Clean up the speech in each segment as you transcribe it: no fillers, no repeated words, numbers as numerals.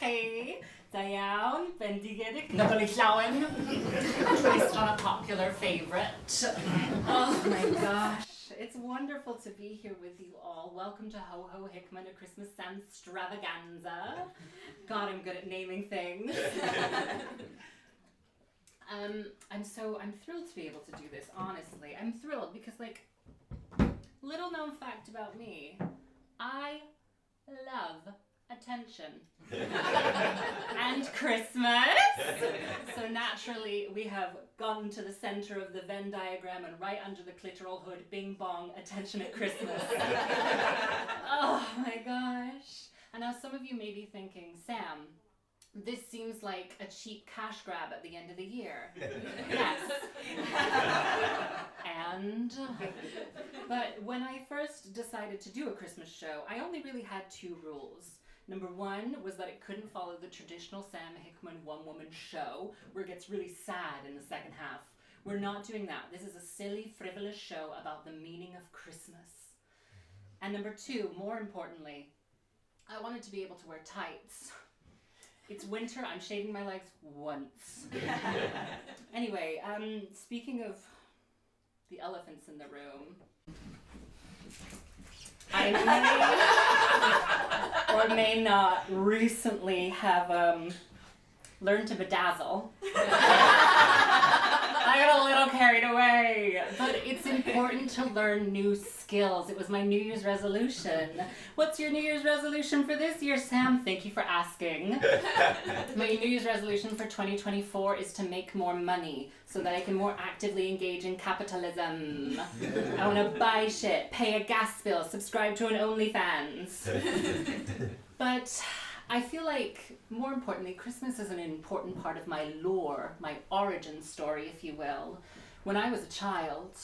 Hey, Diane, bendigedig, Natalie Llawen, based on a popular favorite. Oh my gosh, it's wonderful to be here with you all. Welcome to Ho Ho Hickman, a Christmas Samstravaganza. God, I'm good at naming things. I'm thrilled to be able to do this, honestly. I'm thrilled because, like, little known fact about me, I love attention. And Christmas. So naturally, we have gone to the center of the Venn diagram and right under the clitoral hood, bing bong, attention at Christmas. Oh my gosh. And now some of you may be thinking, Sam, this seems like a cheap cash grab at the end of the year. Yes. But when I first decided to do a Christmas show, I only really had two rules. Number one was that it couldn't follow the traditional Sam Hickman one-woman show, where it gets really sad in the second half. We're not doing that. This is a silly, frivolous show about the meaning of Christmas. And number two, more importantly, I wanted to be able to wear tights. It's winter, I'm shaving my legs once. Anyway, speaking of the elephants in the room, I may or may not recently have learned to bedazzle. I got a little carried away, but it's important to learn new skills. It was my New Year's resolution. What's your New Year's resolution for this year, Sam? Thank you for asking. My New Year's resolution for 2024 is to make more money so that I can more actively engage in capitalism. I want to buy shit, pay a gas bill, subscribe to an OnlyFans. But I feel like, more importantly, Christmas is an important part of my lore, my origin story, if you will. When I was a child,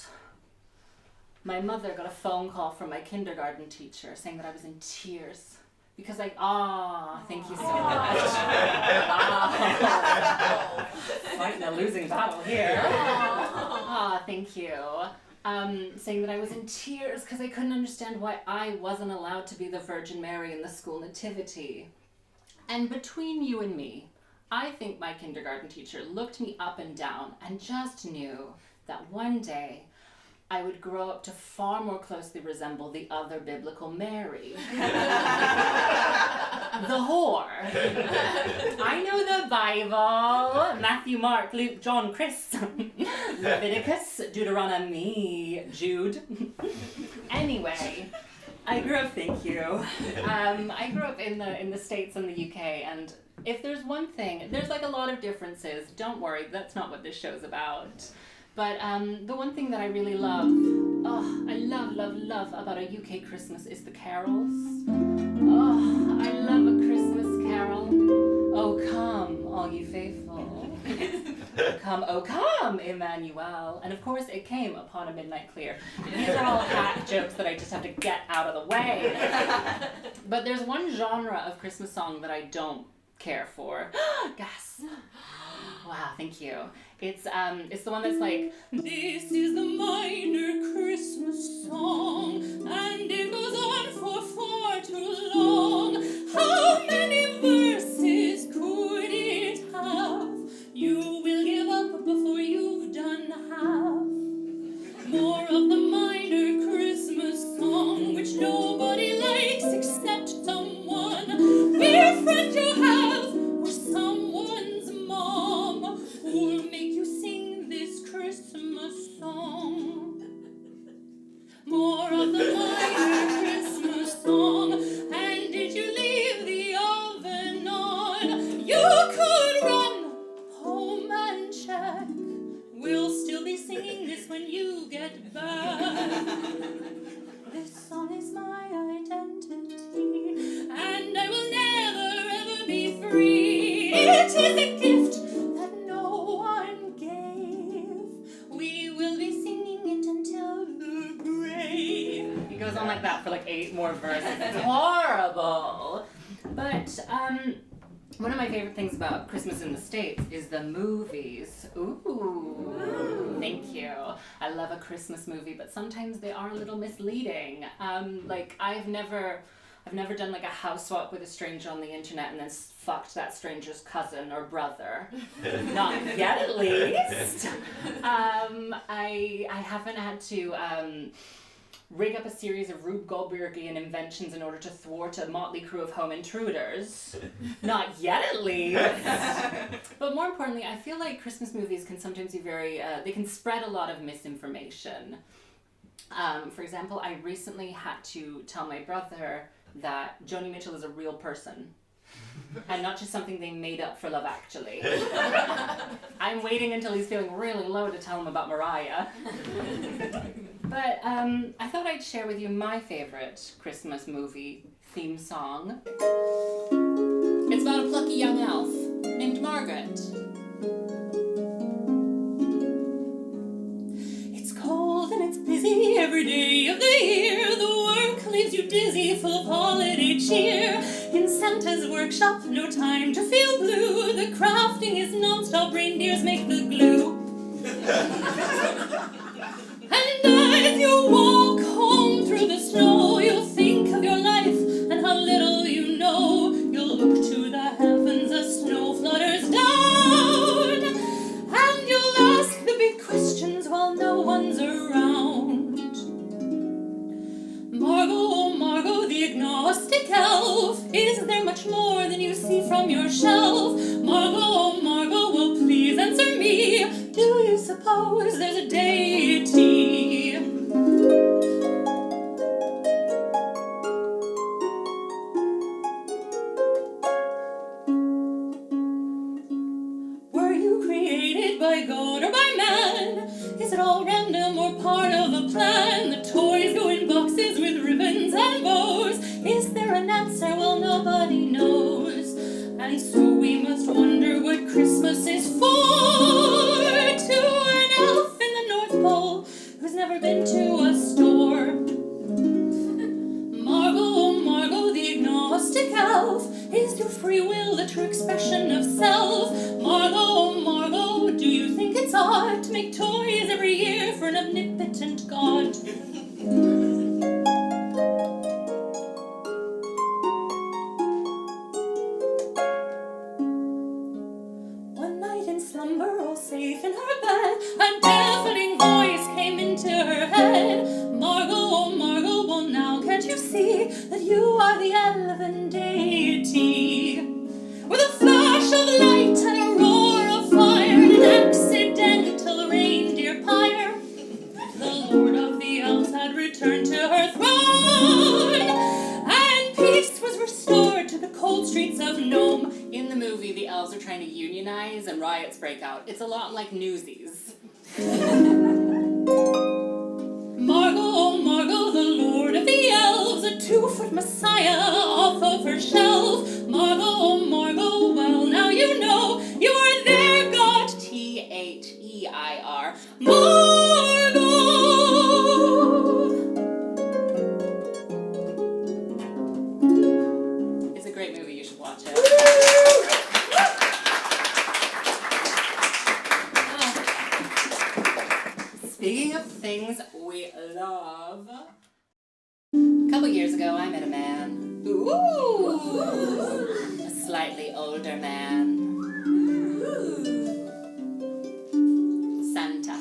my mother got a phone call from my kindergarten teacher saying that I was in tears. Because thank you so much. Wow. Fighting a losing battle here. Thank you. Saying that I was in tears because I couldn't understand why I wasn't allowed to be the Virgin Mary in the school nativity. And between you and me, I think my kindergarten teacher looked me up and down and just knew that one day I would grow up to far more closely resemble the other biblical Mary. The whore. I know the Bible. Matthew, Mark, Luke, John, Chris, Leviticus, Deuteronomy, Jude. Anyway, I grew up, thank you. I grew up in the States and the UK, and if there's one thing, there's like a lot of differences. Don't worry, that's not what this show's about. But the one thing that I really love, I love about a UK Christmas is the carols. Oh, I love a Christmas carol. Oh, come, all you faithful. Come, oh, come, Emmanuel. And of course, it came upon a midnight clear. These are all hack jokes that I just have to get out of the way. But there's one genre of Christmas song that I don't care for. Gas. Wow, thank you. It's the one that's like, this is the minor Christmas song, and it goes on for far too long. How many verses could it have? You will give up before you've done half. More of the minor Christmas song, which nobody likes except someone, dear friend you have, or someone's mom, who'll make you sing this Christmas song. More of the minor Christmas song, and did you leave the oven on? You could run home and check. We'll still be singing this when you get back. This song is my identity, and I will never ever be free. It is a gift that no one gave. We will be singing it until the grave. It goes on like that for like 8 more verses. It's horrible. But one of my favorite things about Christmas in the States is the movies. Ooh, thank you. I love a Christmas movie, but sometimes they are a little misleading. Like I've never done like a house swap with a stranger on the internet and then fucked that stranger's cousin or brother. Not yet, at least. I haven't had to rig up a series of Rube Goldbergian inventions in order to thwart a motley crew of home intruders. Not yet, at least. But more importantly, I feel like Christmas movies can sometimes be very, they can spread a lot of misinformation. For example, I recently had to tell my brother that Joni Mitchell is a real person. And not just something they made up for Love Actually. I'm waiting until he's feeling really low to tell him about Mariah. But I thought I'd share with you my favorite Christmas movie theme song. It's about a plucky young elf named Margaret. It's cold and it's busy every day of the year. The work leaves you dizzy, full of holiday cheer. In Santa's workshop, no time to feel blue. The crafting is non-stop, reindeers make the glue. And as you walk home through the snow, you'll think of your life and how little you know. You'll look to the heavens as snow flutters down, and you'll ask the big questions while no one's around. Margot, oh Margot, the agnostic elf, is there much more than you see from your shelf? Margot, oh Margot, well please answer me. Do you suppose there's a deity? Were you created by God or by man? Is it all random or part of a plan? The toys go in boxes with ribbons and bows. Is there an answer? Well, nobody knows. And so we must wonder what Christmas is for, to an elf in the North Pole who's never been to a store. Margot, oh Margot, the agnostic elf, is your free will the true expression of self? Margot, oh Margot, do you think it's odd to make toys every year for an omnipotent God? Slumber, all safe in her bed, a deafening voice came into her head. Margot, oh Margot, well now can't you see that you are the elven deity? With a flash of light and a roar of fire and an accidental reindeer pyre, the Lord of the Elves had returned to her throne, and peace was restored to the cold streets of Nome. In the movie, the elves are trying to unionize and riots break out. It's a lot like Newsies. Margot, oh Margot, the Lord of the Elves, a 2-foot messiah off of her shelf. Margot, oh Margot, well now you know you are their God, Their. Margot! It's a great movie, you should watch it. Speaking of things we love, a couple years ago I met a man. Ooh! A slightly older man. Santa.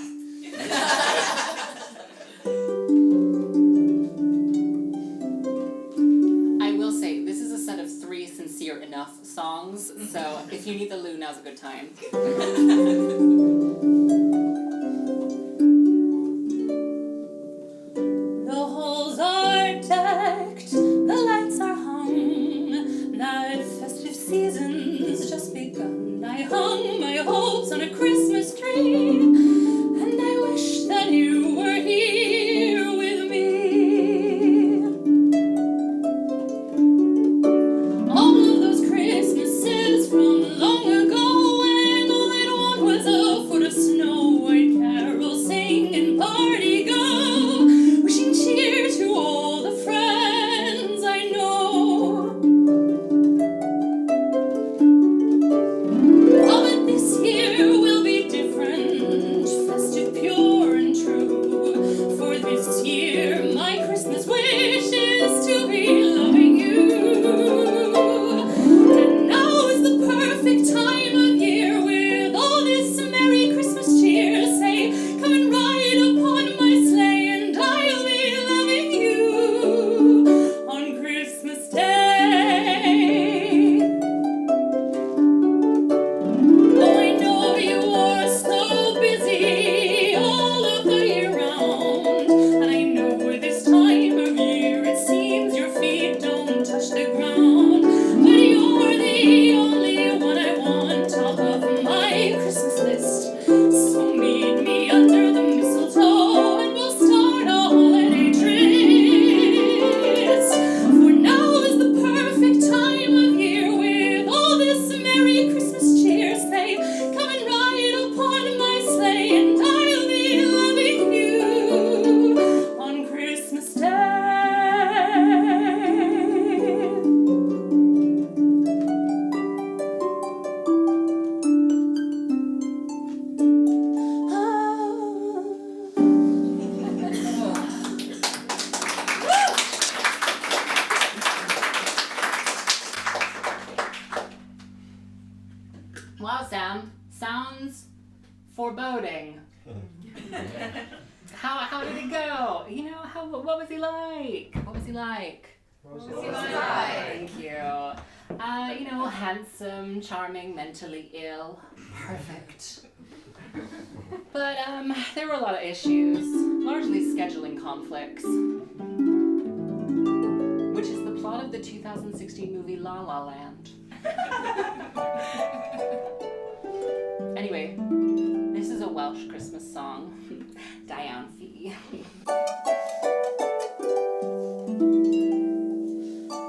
I will say, this is a set of 3 sincere enough songs, so if you need the loo, now's a good time. The halls are decked, the lights are hung, that festive season's just begun. I hung my hopes on a Christmas tree, and I wish that you were here with me. All of those Christmases from long ago, when all I'd want was a foot of snow. perfect time of year with all this merry Christmas cheer. Say, come and ride upon my sleigh and I'll be loving you on Christmas Day. Oh, I know you are so busy all of the year round, and I know this time of year it seems your feet don't touch the ground, but you're the only one I want top of my Christmas list. So meet me under the mistletoe and we'll start a holiday tryst. For now is the perfect time of year with all this merry Christmas cheer. Say, come and ride upon my sleigh and I'll be loving you on Christmas Day. Wow, Sam. Sounds foreboding. How did it go? You know, what was he like? What was he like? Thank you. You know, handsome, charming, mentally ill. Perfect. But there were a lot of issues, largely scheduling conflicts, which is the plot of the 2016 movie La La Land. Anyway, this is a Welsh Christmas song. Diane Fee.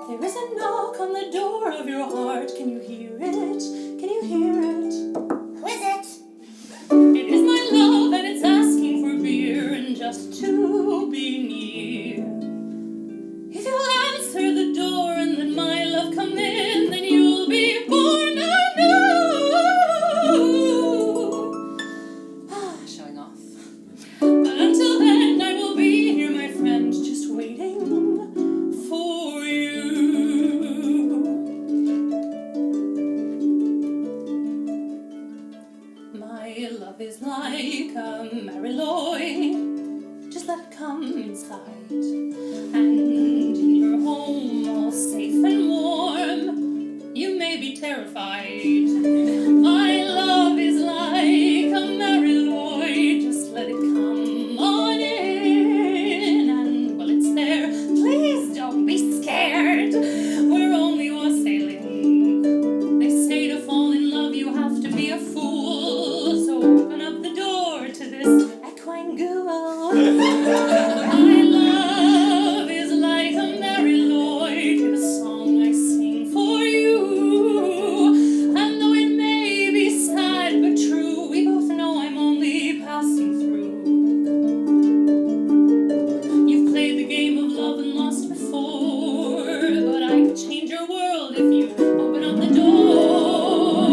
There is a knock on the door of your heart. Can you hear it? Can you hear it? Who is it? It is my love and it's asking for beer and just to be near. If you'll answer the door and let my love come in, then you'll be born anew. Showing off. But until then, I will be here, my friend, just waiting for you. My love is like a merry loy, just let it come inside. And in your home, all safe and warm, you may be terrified. My love is like a merry loy, just let it come on in. And while it's there, please don't be scared. We're only wassailing. They say to fall in love, you have to be a fool. So open up the door to this equine ghoul. My love is like a merry loy to the song I sing for you. And though it may be sad but true, we both know I'm only passing through. You've played the game of love and lost before, but I could change your world if you open up the door.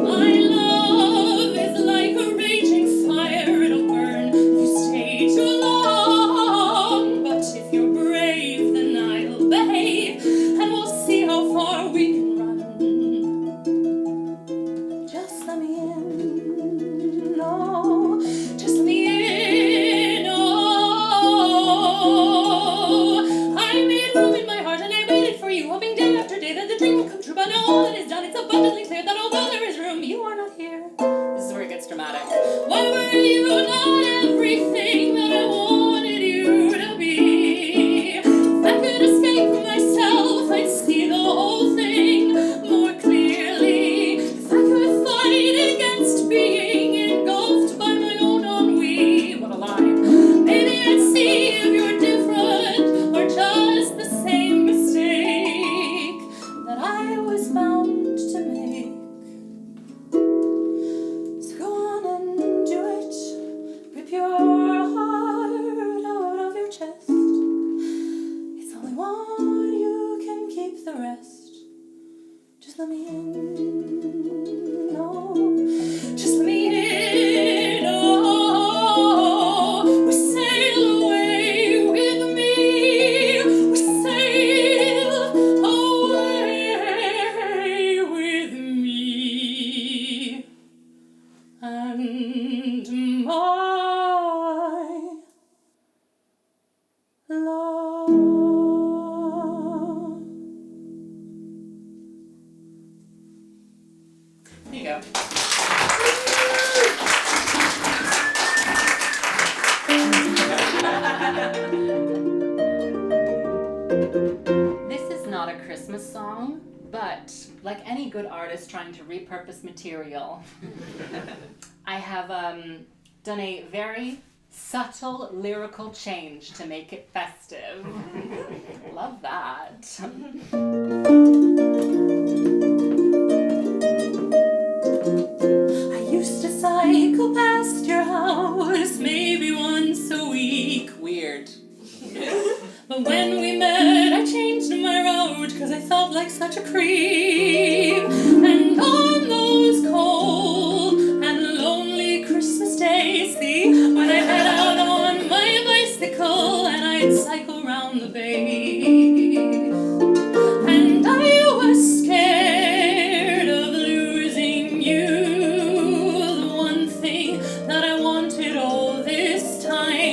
My love is like a raging fire, it'll burn if you stay too long. But if you're brave, then I'll behave, and we'll see how far we can run. Just let me in, oh, just let me in, oh. I made room in my heart and I waited for you, hoping day after day that the dream will come true. But now all that is done, it's abundantly clear that although there is room, you are not here. This is where it gets dramatic. Why were you not everything that I wanted you to be? If I could escape from myself, I'd see the whole thing more clearly. If I could fight against being engulfed by my own ennui, what a lie. Maybe I'd see if you're different or just the same mistake that I was bound to make. So go on and do it. Rip your you go. This is not a Christmas song, but like any good artist trying to repurpose material, I have done a very subtle lyrical change to make it festive. Love that. I used to cycle past your house maybe once a week. Weird. But when we met, I changed my route because I felt like such a creep. And on those cold and lonely Christmas days, see, when I'd head out on my bicycle and I'd cycle round the bay, and I was scared of losing you, the one thing that I wanted all this time.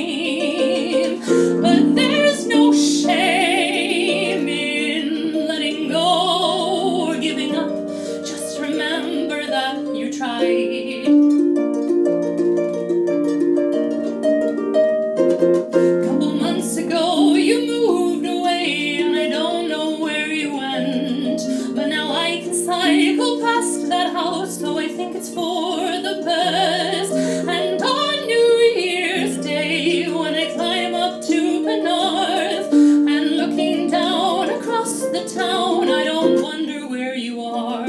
But there's no shame in letting go or giving up. Just remember that you tried. Couple months ago you moved away and I don't know where you went, but now I can cycle past that house, so I think it's for the best. And on New Year's Day when I climb up to Penarth and looking down across the town, I don't wonder where you are.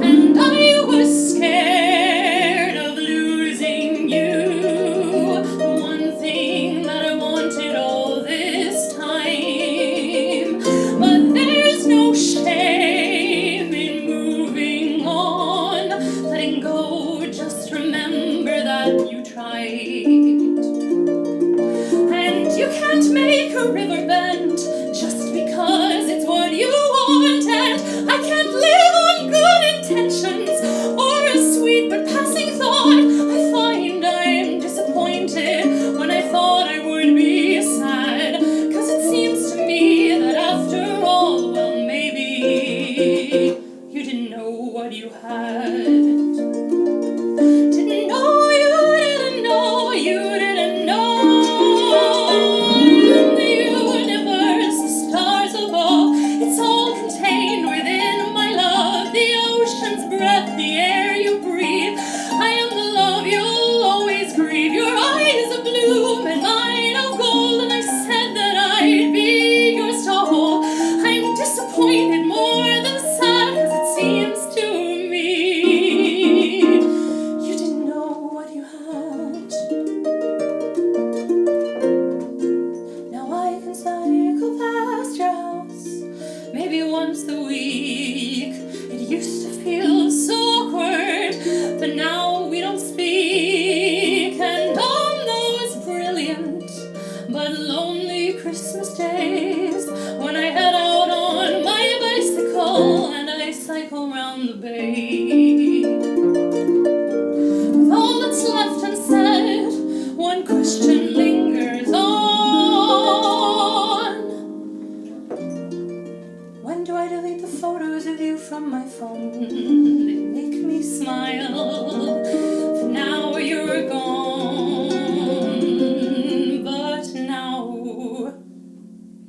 And I was scared of losing you, the one thing that I wanted all this time. But there's no shame in moving on, letting go, just remember that you tried. And you can't make a river bend just because it's what you want, and I can't live on good intentions or a sweet but passing thought. I find I'm disappointed when I thought I would be sad, 'cause it seems to me that after all, well, maybe you didn't know what you had. Didn't know you didn't know you didn't know. The universe, the stars above, it's all contained within my love. The ocean's breath, the air you breathe. I am the love you'll always grieve. Your eyes of bloom and mine of gold, and I said that I'd be yours to hold. I'm disappointed more than sad, 'cause it seems to me you didn't know what you had. Now I can cycle past your house maybe once a week. It used to feel so awkward, but now we don't speak. And on those brilliant but lonely Christmas days when I head out on my bicycle and I cycle round the bay, with all that's left unsaid, one question lingers on. When do I delete the photos of you from my phone? They make me smile. For now you're gone, but now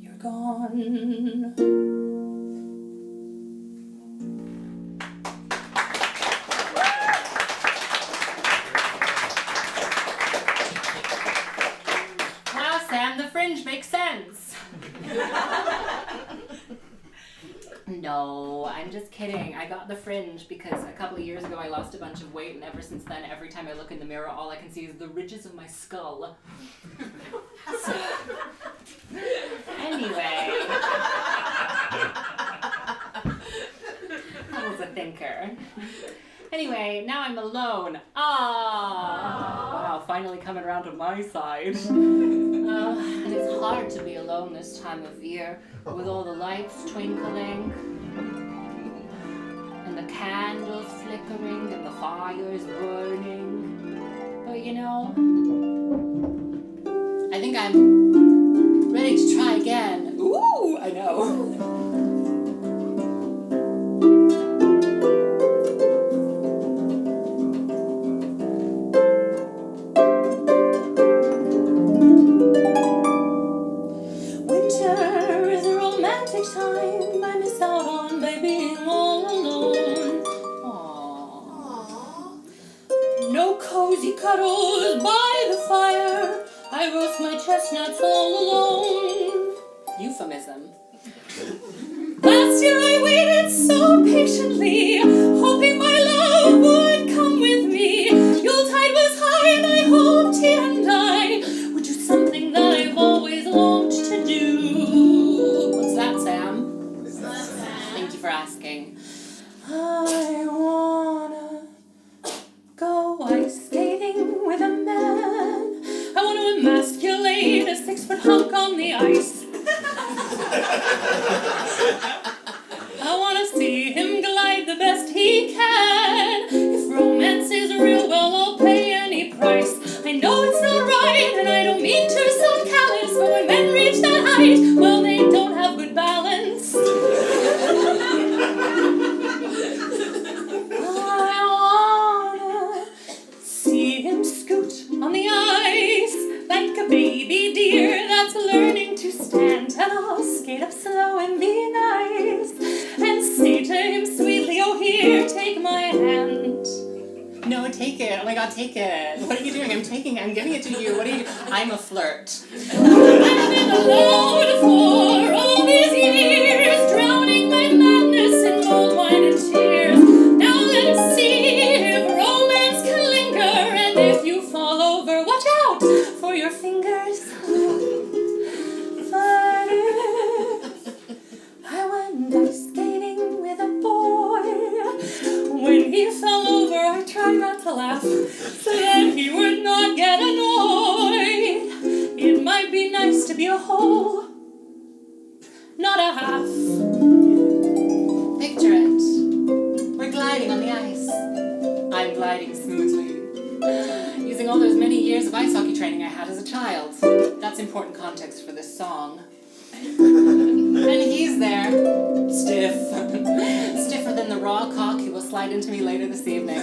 you're gone. Wow, Sam, the fringe makes sense. No, I'm just kidding. I got the fringe because a couple of years ago I lost a bunch of weight, and ever since then, every time I look in the mirror, all I can see is the ridges of my skull. So, anyway. I was a thinker. Anyway, now I'm alone. Wow, finally coming around to my side. And it's hard to be alone this time of year, with all the lights twinkling, and the candles flickering, and the fires burning. But you know, I think I'm ready to try again. Ooh, I know. cozy cuddles by the fire. I roast my chestnuts all alone. Euphemism. Last year I waited so patiently, hoping my love would come with me. Yuletide was high and I hoped he and I would do something that I've always longed to do. What's that, Sam? What's that, Sam? Thank you for asking. I wanna go ice skating with a man. I want to emasculate a 6-foot hunk on the ice. I want to see him glide the best he can. If romance is real, well, I'll pay any price. I know it's not right, and I don't mean to sound callous, but when men reach that height, well, they don't have good balance. I wanna see him scoot on the ice like a baby deer that's learning to stand, and I'll skate up slow and be nice and say to him sweetly, oh here, take my hand. No, take it. Oh my God, take it. What are you doing? I'm taking it. I'm giving it to you. What are you doing? I'm a flirt. I've been alone for all these years, drowning my madness in mulled wine and tears. Now let us see if romance can linger, and if you fall over, watch out for your fingers. But if I went ice skating with a boy, when he fell over, I tried not to laugh, so that he would not get annoyed. It might be nice to be a whole, not a half. Picture it. We're gliding on the ice. I'm gliding smoothly, using all those many years of ice hockey training I had as a child. That's important context for this song. And he's there, stiff. Stiffer than the raw cock he will slide into me later this evening.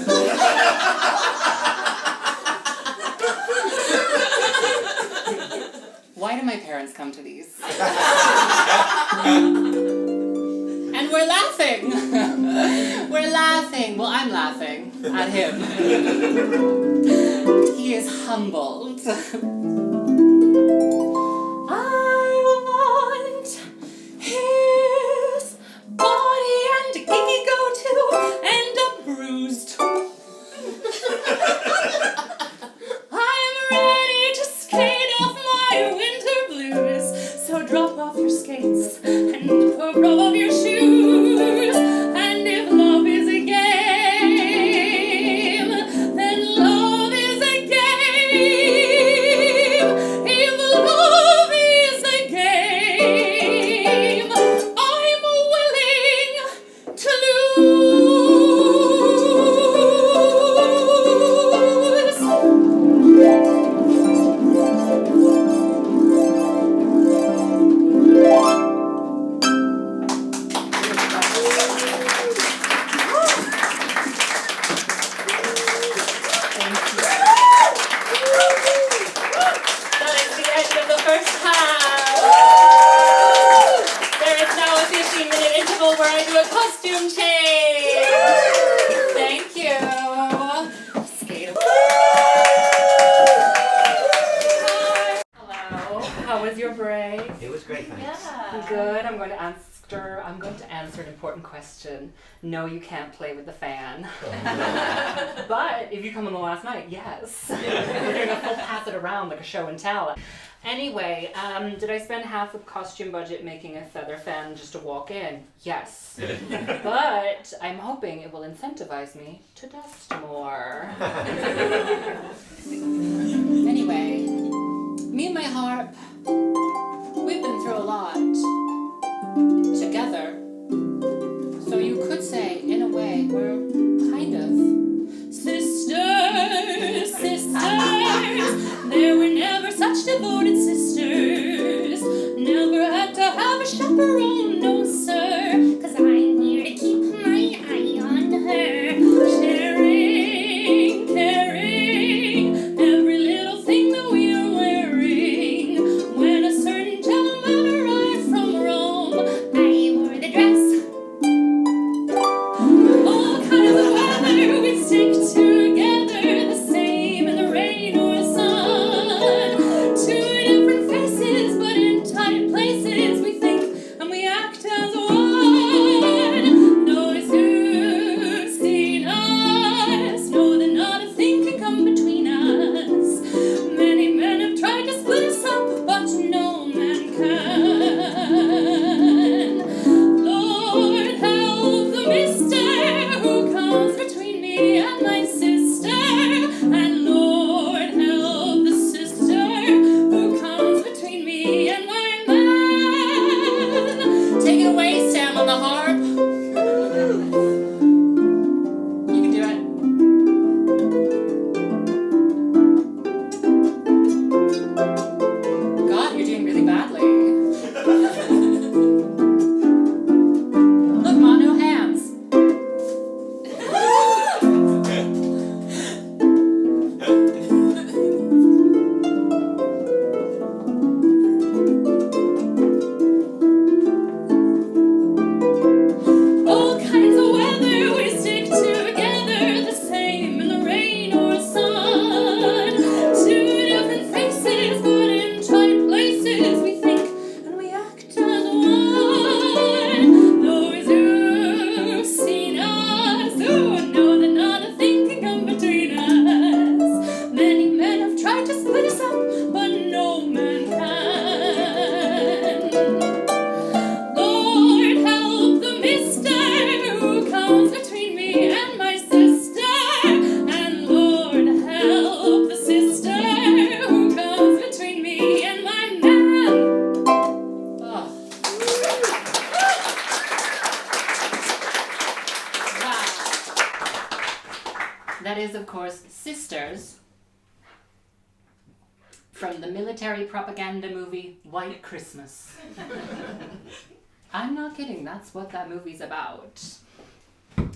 Why do my parents come to these? And we're laughing. We're laughing. Well, I'm laughing at him. He is humbled. I want his body and a kinky go-to and a bruised. I am ready to skate off my winter blues. So drop off your skates and rub off your shoes. And if love is a game, then love is a game. If love is a game, I'm willing to where I do a costume change. Thank you. Skate. Hello. How was your break? It was great, thanks. Yeah. Good. I'm going to answer an important question. No, you can't play with the fan. But if you come on the last night, yes. We're doing a full pass it around like a show and tell. Anyway, did I spend half the costume budget making a feather fan just to walk in? Yes. But I'm hoping it will incentivize me to dust more. Anyway, me and my harp, we've been through a lot together. So you could say, in a way, we're kind of sisters, sisters. There were never such devoted sisters. Never had to have a chaperone, no sir. 'Cause I'm here to keep my eye on her. Sharing, caring, every little thing that we are wearing. When a certain gentleman arrived from Rome, I wore the dress. All kinds That is, of course, Sisters from the military propaganda movie White Christmas. I'm not kidding, that's what that movie's about.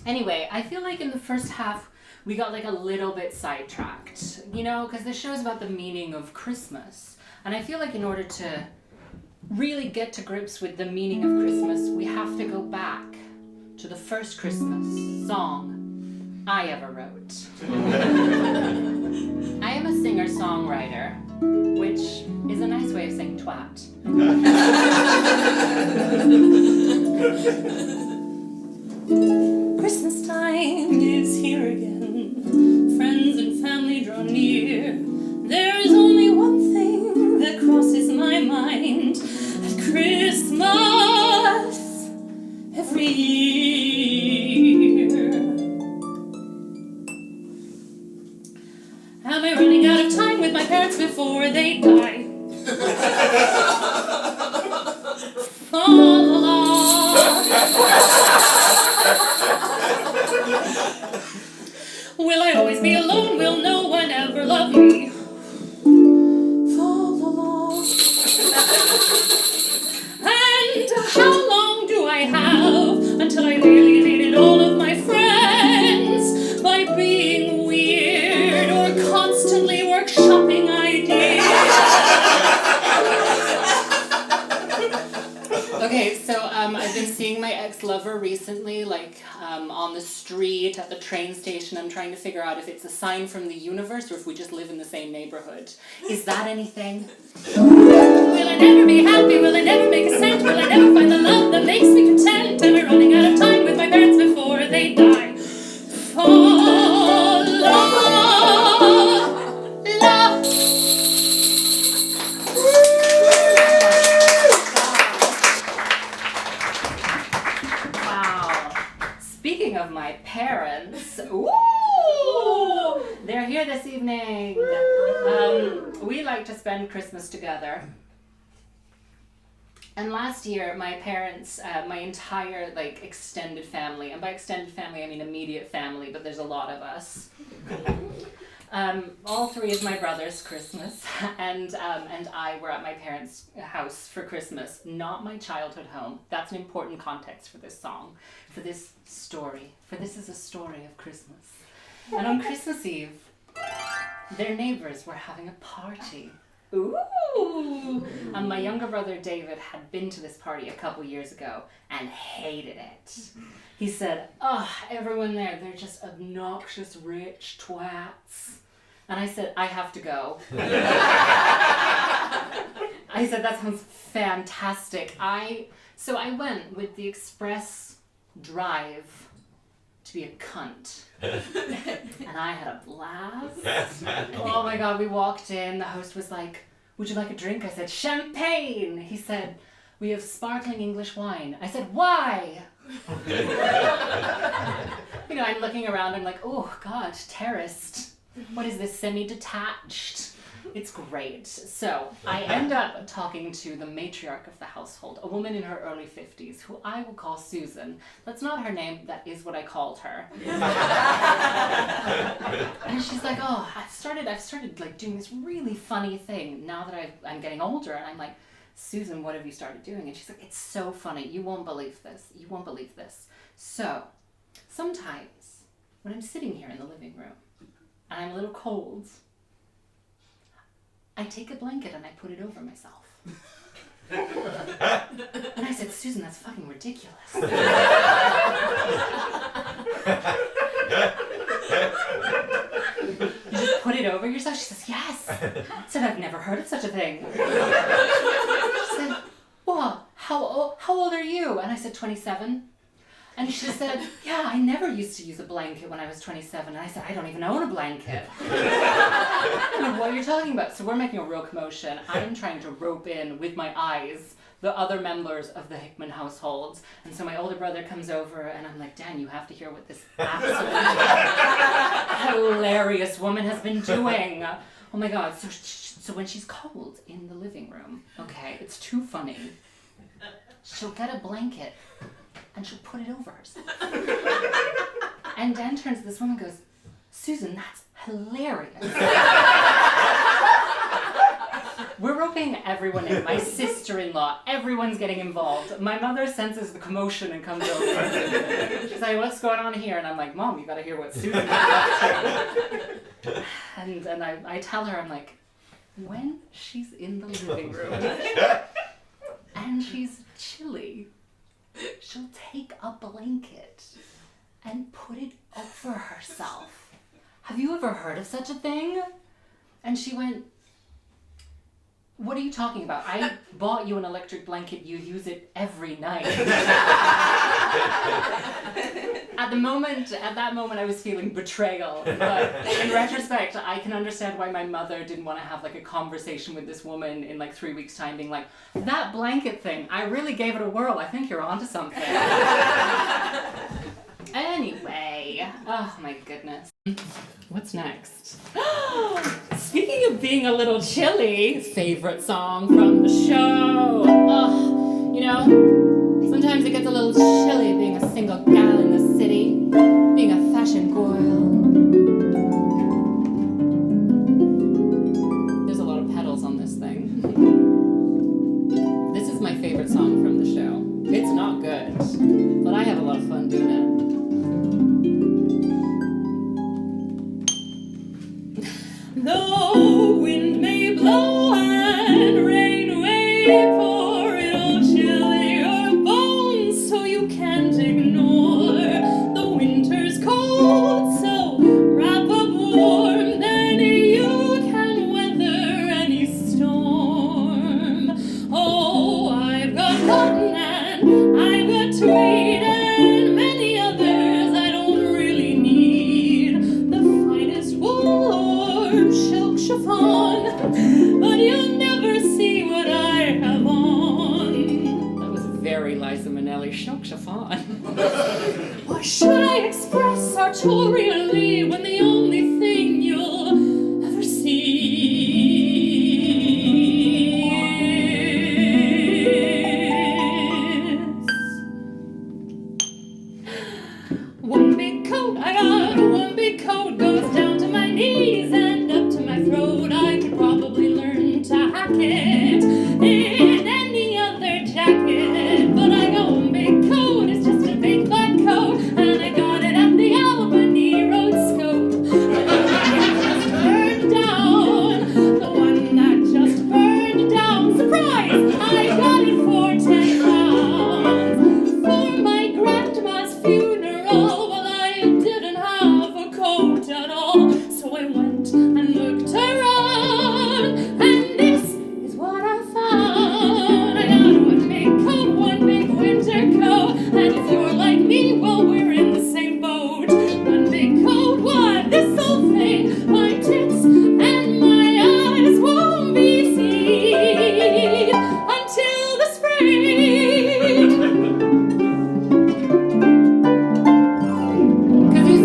Anyway, I feel like in the first half we got like a little bit sidetracked, you know, because the show's about the meaning of Christmas. And I feel like in order to really get to grips with the meaning of Christmas, we have to go back to the first Christmas song I ever wrote. I am a singer-songwriter, which is a nice way of saying twat. Christmas time is here again. Friends and family draw near. There is only one thing that crosses my mind at Christmas every year. Am I running out of time with my parents before they die? Will I always be alone? Will no one ever love me? And how long do I have until I alienated all of my friends by being weird or constantly workshopping ideas? Okay, so I've been seeing my ex-lover recently, like on the street, at the train station. I'm trying to figure out if it's a sign from the universe or if we just live in the same neighborhood. Is that anything? Will I never be happy? Will I never make a cent? Will I never find the love that makes me content? Am I running out of time with my parents before they die? Speaking of my parents, ooh, they're here this evening. We like to spend Christmas together. And last year, my parents, my entire extended family, and by extended family I mean immediate family, but there's a lot of us. All three of my brothers' Christmas and I were at my parents' house for Christmas, not my childhood home. That's an important context for this song, for this story, for this is a story of Christmas. And on Christmas Eve, their neighbors were having a party. Ooh! And my younger brother David had been to this party a couple years ago and hated it. He said, "Oh, everyone there, they're just obnoxious rich twats." And I said, "I have to go." I said, "That sounds fantastic." So I went with the express drive to be a cunt. And I had a blast. Oh my God, we walked in, the host was like, "Would you like a drink?" I said, "Champagne." He said, "We have sparkling English wine." I said, "Why?" You know, I'm looking around, I'm like, oh God, terraced. What is this, semi-detached? It's great. So I end up talking to the matriarch of the household, a woman in her early 50s, who I will call Susan. That's not her name, that is what I called her. And she's like, "Oh, I've started like doing this really funny thing now that I'm getting older." And I'm like, "Susan, what have you started doing?" And she's like, "It's so funny. You won't believe this. You won't believe this." So sometimes when I'm sitting here in the living room and I'm a little cold, I take a blanket and I put it over myself. And I said, "Susan, that's fucking ridiculous." "You just put it over yourself?" She says, "Yes." I said, "I've never heard of such a thing." She said, "Well, how old are you?" And I said, 27. And she said, "Yeah, I never used to use a blanket when I was 27. And I said, "I don't even own a blanket." I don't know what you're talking about. So we're making a real commotion. I'm trying to rope in with my eyes the other members of the Hickman household. And so my older brother comes over and I'm like, "Dan, you have to hear what this absolutely hilarious woman has been doing." Oh my God. So when she's cold in the living room, okay, it's too funny. She'll get a blanket and she'll put it over herself. And Dan turns to this woman and goes, Susan, that's hilarious. We're roping everyone in, my sister-in-law, everyone's getting involved. My mother senses the commotion and comes over. She's like, what's going on here? And I'm like, Mom, you gotta hear what Susan is up to. And I tell her, I'm like, when she's in the living room and she's chilly, she'll take a blanket and put it over herself. Have you ever heard of such a thing? And she went, what are you talking about? I bought you an electric blanket, you use it every night. At that moment I was feeling betrayal, but in retrospect I can understand why my mother didn't want to have like a conversation with this woman in like 3 weeks' time being like, that blanket thing, I really gave it a whirl, I think you're onto something. Anyway, oh my goodness. What's next? Speaking of being a little chilly, favorite song from the show. Oh, you know, sometimes it gets a little chilly being a single gal in the city, being a fashion girl. There's a lot of pedals on this thing. This is my favorite song from the show. It's not good, but I have a lot of fun doing it. The wind may blow and rain may pour, it'll chill your bones so you can't ignore the winter's cold. So wrap up warm, then you can weather any storm. Oh, I've got cotton and I've got tweed and many others I don't really need. The finest wool or silk chiffon, but you'll never see what I have on. That was very Liza Minnelli, silk chiffon. Why should I express sartorially when the only thing you'll ever see is one big coat? I got one big coat, goes down to my knees and up to my throat. I could probably learn to hack it in any other jacket, but I got one big coat, it's just a big flat coat, and I got it at the Albany Road Scope. The one that just burned down, the one that just burned down. Surprise! I got it for £10 for my grandma's funeral. Well, I didn't have a coat at all, so I went and looked around, and this is what I found. I got one big coat, one big winter coat, and if you're like me, well, we're in the same boat. One big coat, what? This old thing, my tits and my eyes won't be seen until the spring. Kazoo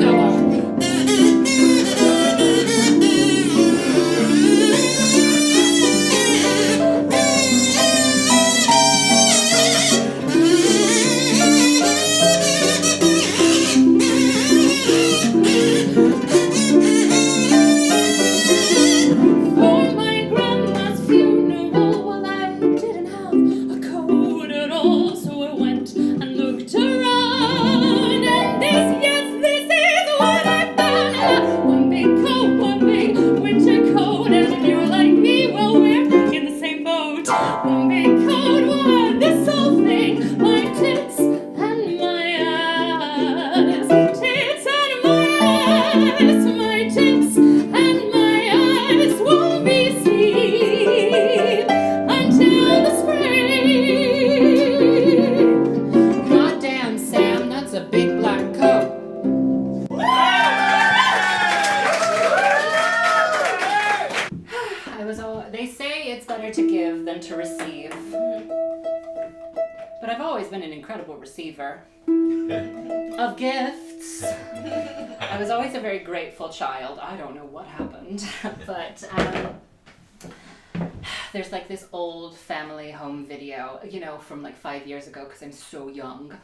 For my grandma's funeral, well, I didn't have a coat at all, so I went and looked around, and this is what I found. One big coat, one big winter coat, and if you're like me, well, we're in the same boat. One big coat, what? This old thing, my tits and my eyes, tits and my eyes, my tits and my eyes won't be seen until the spring. Goddamn, Sam, that's a big black coat. They say it's better to give than to receive. But I've always been an incredible receiver of gifts. I was always a very grateful child. I don't know what happened, but there's like this old family home video, you know, from like 5 years ago, because I'm so young.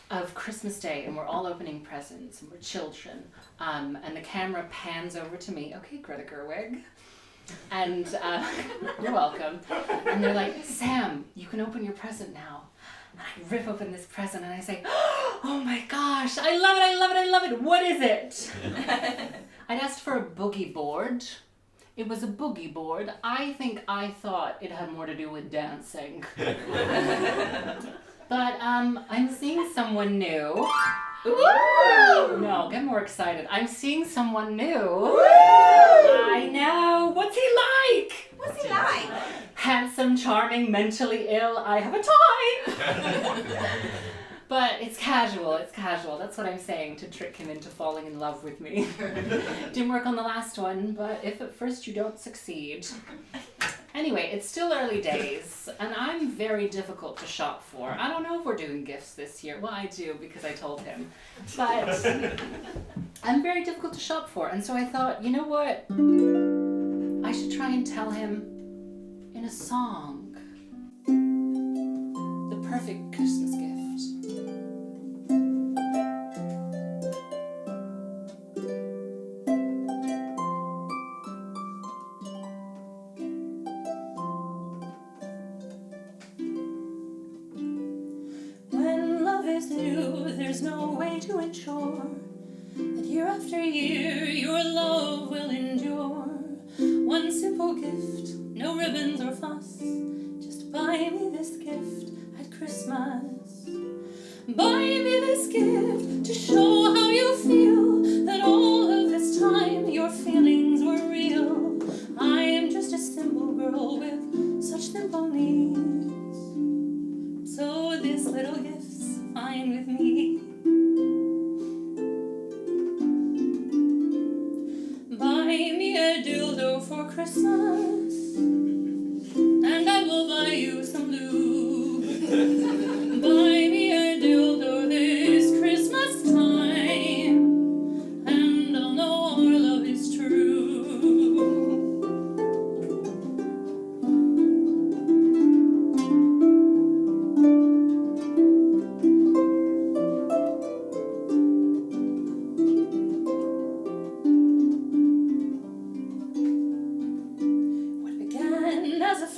of Christmas Day, and we're all opening presents, and we're children, and the camera pans over to me. Okay, Greta Gerwig. And you're welcome. And they're like, Sam, you can open your present now. And I rip open this present and I say, oh my gosh, I love it, I love it, I love it. What is it? I'd asked for a boogie board. It was a boogie board. I thought it had more to do with dancing. But I'm seeing someone new. Ooh! No, get more excited. I'm seeing someone new. Ooh! I know. What's he like? What's he like? Handsome, charming, mentally ill. I have a type. But it's casual. It's casual. That's what I'm saying, to trick him into falling in love with me. Didn't work on the last one, but if at first you don't succeed. Anyway, it's still early days, and I'm very difficult to shop for. I don't know if we're doing gifts this year. Well, I do, because I told him. But I'm very difficult to shop for, and so I thought, you know what? I should try and tell him in a song. The perfect Christmas gift. There's no way to ensure that year after year your love will endure. One simple gift, no ribbons or fuss. Just buy me this gift at Christmas. Buy me this gift to show how you feel, that all of this time your feelings were real. I am just a simple girl with such simple needs. So this little gift's fine with me. For Christmas, and I will buy you some lube. Buy me a dildo this Christmas time, and I'll know our love is true.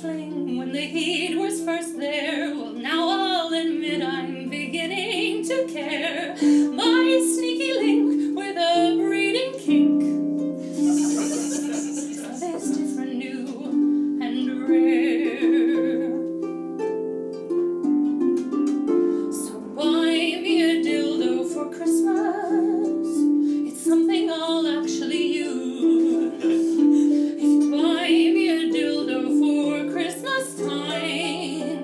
When the heat was first there, well now I'll admit I'm beginning to care. My sneaky link with a breeding kink is different, new and rare. So buy me a dildo for Christmas. It's something I'll actually use. If you buy me a dildo for Christmas time,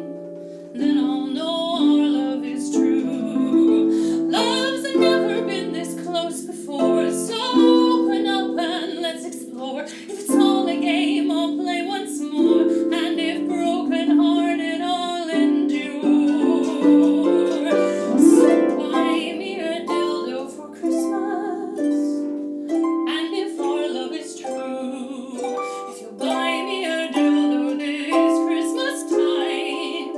then I'll know our love is true. Love's never been this close before, so open up and let's explore. If it's all a game, I'll play once more, and if broken hearted, I'll endure. So buy me a dildo for Christmas, and if our love is true, if you buy me a dildo this Christmas time,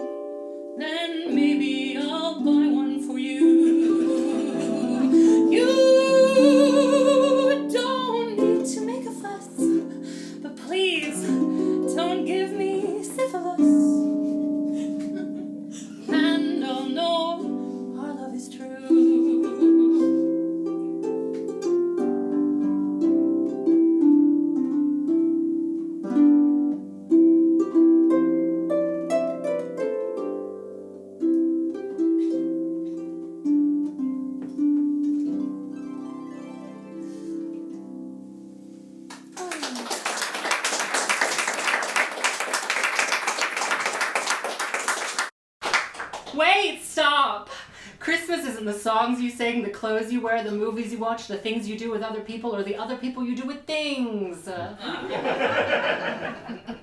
then maybe I'll buy one for you. You don't need to make a fuss, but please don't give me syphilis, and I'll know our love is true. Wait, stop! Christmas isn't the songs you sing, the clothes you wear, the movies you watch, the things you do with other people, or the other people you do with things.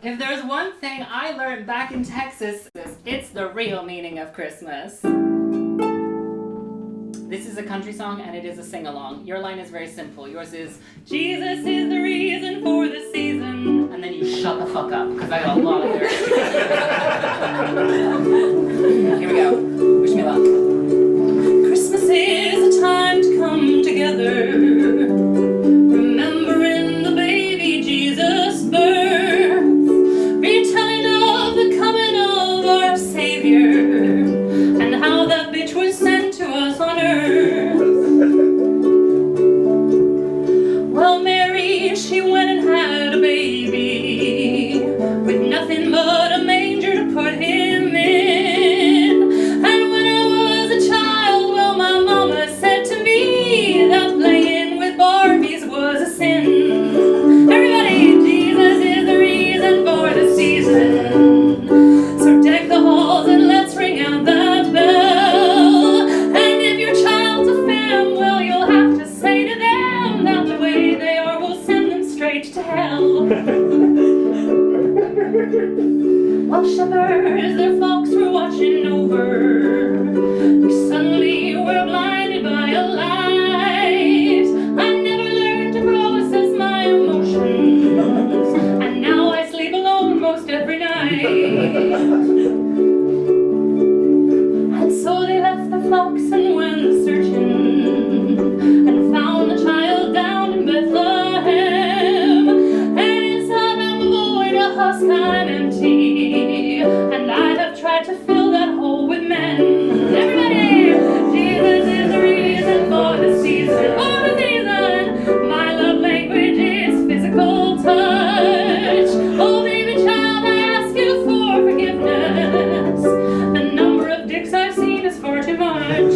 If there's one thing I learned back in Texas, it's the real meaning of Christmas. This is a country song and it is a sing-along. Your line is very simple. Yours is, Jesus is the reason for the season. And then you shut the fuck up, because I got a lot of lyrics. Here we go. Wish me luck. together, remembering the baby Jesus' birth, retelling of the coming of our Savior, and how that bitch was sent to us on earth. Well, Mary, she went and had a baby, with nothing but a manger to put him in. And when I was a child, well, my mama said to me that playing with Barbies was a sin. Everybody, Jesus is the reason for the season. So deck the halls and let's ring out that bell. And if your child's a fam, well, you'll have to say to them that the way they are will send them straight to hell. While shepherds their flocks were watching over, we suddenly were blinded by a light. I never learned to process my emotions, and now I sleep alone most every night. And so they left their flocks and went searching, and found the child down in Bethlehem. And inside I'm a void, a husk, I'm empty, and I have tried to fill that hole with men. Everybody, Jesus is the reason for the season. For the season, my love language is physical touch. Oh, baby child, I ask you for forgiveness. The number of dicks I've seen is far too much.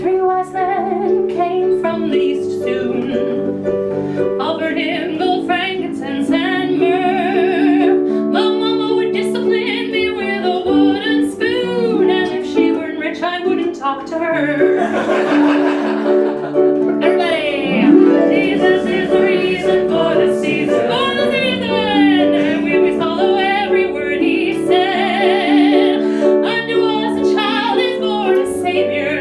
3 wise men came from the east soon, offered him gold, frankincense, and myrrh. My mama would discipline me with a wooden spoon, and if she weren't rich, I wouldn't talk to her. Everybody, Jesus is the reason for the season. For the season, and we follow every word he said. Unto us a child is born, a Savior,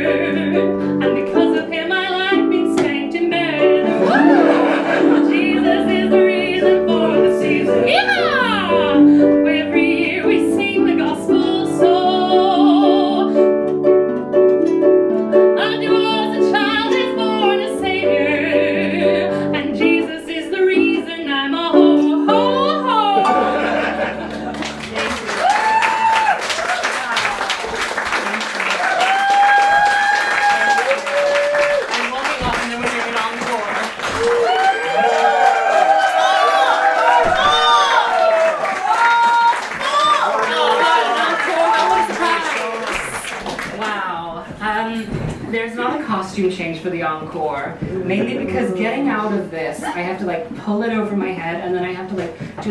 and because of him I like being spanked in bed. Woo! Jesus is the reason for the season. Yeah! Every year we sing the gospel song. Unto us a child is born, a Savior, and Jesus is the reason I'm a ho-ho-ho. And warming up, and then we're doing an encore. Wow. There's not a costume change for the encore, mainly because getting out of this, I have to like pull it over my head, and then I have to like do